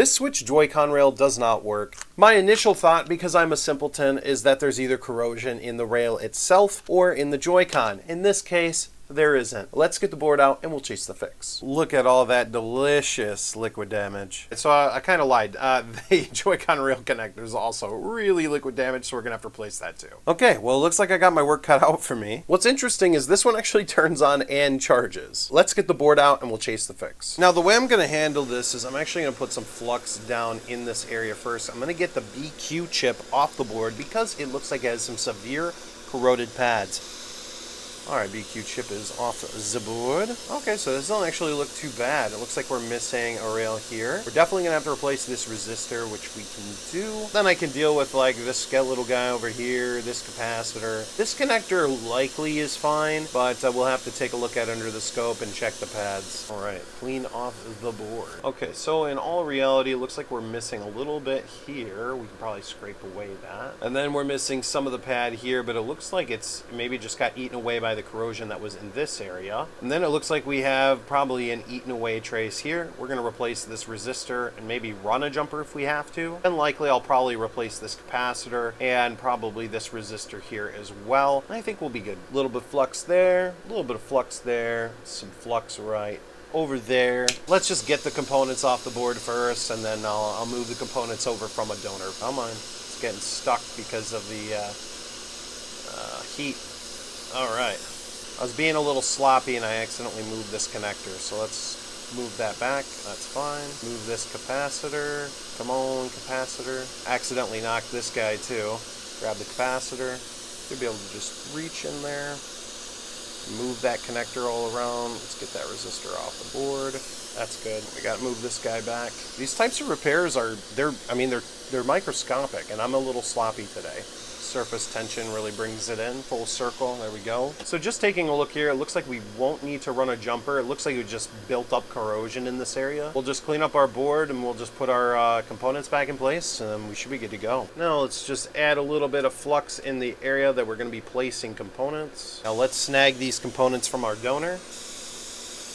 This switch Joy-Con rail does not work. My initial thought, because I'm a simpleton, is that there's either corrosion in the rail itself or in the Joy-Con. In this case, there isn't. Let's get the board out and we'll chase the fix. Look at all that delicious liquid damage. So I kind of lied. The Joy-Con rail connector is also really liquid damage, so we're gonna have to replace that too. Okay, well, it looks like I got my work cut out for me. What's interesting is this one actually turns on and charges. Let's get the board out and we'll chase the fix. Now, the way I'm gonna handle this is I'm actually gonna put some flux down in this area first. I'm gonna get the BQ chip off the board because it looks like it has some severe corroded pads. Alright, BQ chip is off the board. Okay, so this doesn't actually look too bad. It looks like we're missing a rail here. We're definitely going to have to replace this resistor, which we can do. Then I can deal with like this skeletal guy over here, this capacitor. This connector likely is fine, but we'll have to take a look at it under the scope and check the pads. Alright, clean off the board. Okay, so in all reality, it looks like we're missing a little bit here. We can probably scrape away that. And then we're missing some of the pad here, but it looks like it's maybe just got eaten away by the corrosion that was in this area. And then it looks like we have probably an eaten away trace here. We're going to replace this resistor and maybe run a jumper if we have to. And likely I'll probably replace this capacitor and probably this resistor here as well. I think we'll be good. A little bit of flux there, a little bit of flux there, some flux right over there. Let's just get the components off the board first, and then I'll move the components over from a donor. Come on, it's getting stuck because of the heat. All right. I was being a little sloppy and I accidentally moved this connector, so let's move that back. That's fine. Move this capacitor. Come on, capacitor. Accidentally knocked this guy too. Grab the capacitor. Should be able to just reach in there. Move that connector all around. Let's get that resistor off the board. That's good. We gotta move this guy back. These types of repairs are, they're microscopic, and I'm a little sloppy today. Surface tension really brings it in full circle. There we go. So just taking a look here, it looks like we won't need to run a jumper. It looks like we just built up corrosion in this area. We'll just clean up our board and we'll just put our components back in place and we should be good to go. Now let's just add a little bit of flux in the area that we're going to be placing components. Now let's snag these components from our donor.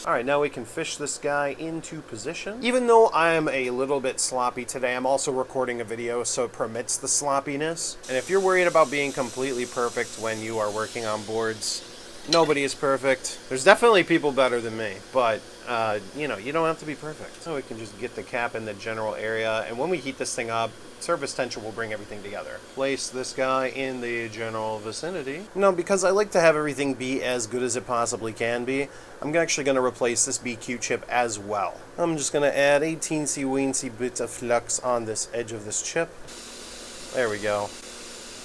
Alright, now we can fish this guy into position. Even though I'm a little bit sloppy today, I'm also recording a video, so it permits the sloppiness. And if you're worried about being completely perfect when you are working on boards, nobody is perfect. There's definitely people better than me, but you know, you don't have to be perfect. So we can just get the cap in the general area, and when we heat this thing up, surface tension will bring everything together. Place this guy in the general vicinity. Now, because I like to have everything be as good as it possibly can be, I'm actually going to replace this BQ chip as well. I'm just going to add a teensy-weensy bit of flux on this edge of this chip. There we go.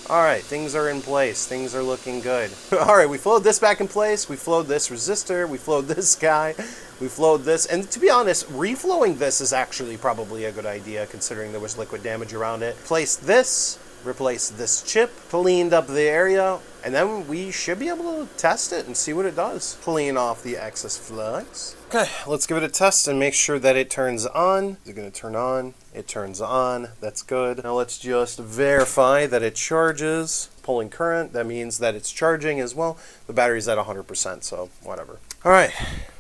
Alright, things are in place. Things are looking good. Alright, we flowed this back in place. We flowed this resistor. We flowed this guy. We flowed this. And to be honest, reflowing this is actually probably a good idea considering there was liquid damage around it. Place this. Replace this chip. Cleaned up the area. And then we should be able to test it and see what it does. Clean off the excess flux. Okay, let's give it a test and make sure that it turns on. Is it going to turn on? It turns on. That's good. Now let's just verify that it charges. Pulling current, that means that it's charging as well. The battery's at 100%, so whatever. All right,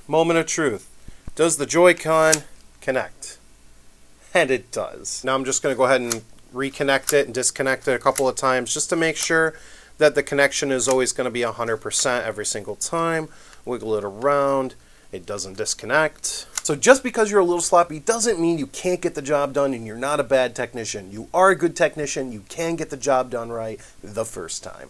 moment of truth. Does the Joy-Con connect? And it does. Now I'm just going to go ahead and reconnect it and disconnect it a couple of times just to make sure that the connection is always going to be 100% every single time. Wiggle it around. It doesn't disconnect. So just because you're a little sloppy doesn't mean you can't get the job done and you're not a bad technician. You are a good technician. You can get the job done right the first time.